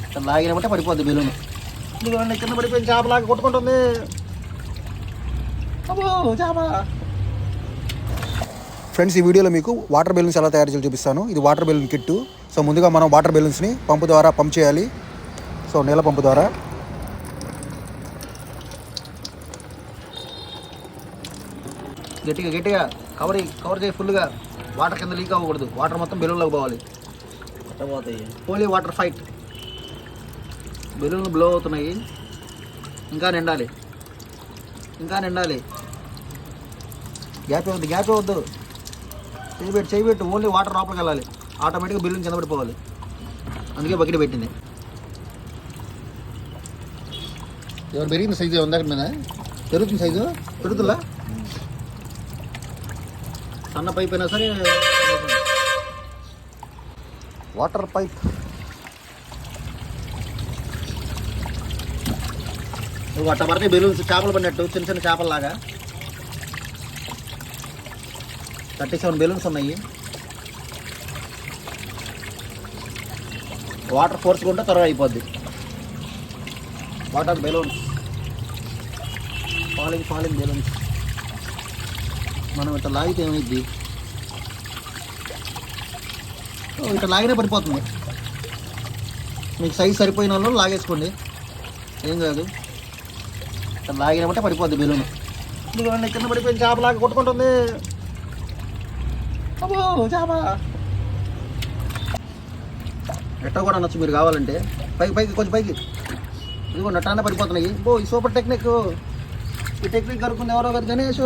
ఇట్లా లాగినబట్టే పడిపోద్ది బెలూన్. ఇదిగోండి కింద పడిపోయింది, చేపలాగా కొట్టుకుంటుంది. అబ్బో చేప. ఫ్రెండ్స్, ఈ వీడియోలో మీకు వాటర్ బెలూన్స్ ఎలా తయారు చేయాలో చూపిస్తాను. ఇది వాటర్ బెలూన్ కిట్టు. సో ముందుగా మనం వాటర్ బెలూన్స్ని పంపు ద్వారా పంప్ చేయాలి. సో నీళ్ళ పంపు ద్వారా గట్టిగా గట్టిగా కవర్ చేయి ఫుల్గా. వాటర్ కింద లీక్ అవ్వకూడదు, వాటర్ మొత్తం బెలూన్లోకి పోవాలి. పోతాయి ఓన్లీ వాటర్ ఫైట్. బెలూన్లు బ్లో అవుతున్నాయి, ఇంకా నిండాలి, ఇంకా నిండాలి. గ్యాప్ ఇవ్వద్దు. చేయబెట్టు ఓన్లీ వాటర్ లోపలికి వెళ్ళాలి. ఆటోమేటిక్గా బెలూన్ కింద పడిపోవాలి. అందుకే బకెట్ పెట్టింది. ఎవరు పెరిగింది సైజు ఉంది అక్కడ మీద? పెరుగుతుంది సైజు, పెరుగుతుందా? సన్న పైప్ అయినా సరే. వాటర్ పైప్ అట్ట పడితే బెలూన్స్ చేపలు పడినట్టు, చిన్న చిన్న చేపల్లాగా. 37 బెలూన్స్ ఉన్నాయి. వాటర్ ఫోర్స్ ఉంటే త్వరగా అయిపోద్ది. Water balloons, falling balloons. మనం ఇట్లా లాగితే ఏమైద్ది? ఇట్లా లాగినే పడిపోతుంది. మీకు సైజ్ సరిపోయిన వాళ్ళు లాగేసుకోండి, ఏం కాదు. ఇట్లా లాగినబట్టే పడిపోద్ది బెలూన్. ఇదిగోండి కింద పడిపోయింది, చేపలాగా కొట్టుకుంటుంది. అబ్బో చేప. ఎట్ట కూడా అనొచ్చు మీరు కావాలంటే. పైకి కొంచెం పైకి. ఇదిగో నట్టాన పడిపోతున్నాయి. ఈ సూపర్ టెక్నిక్. ఈ టెక్నిక్ కనుక్కుంది ఎవరో కదా గణేష్.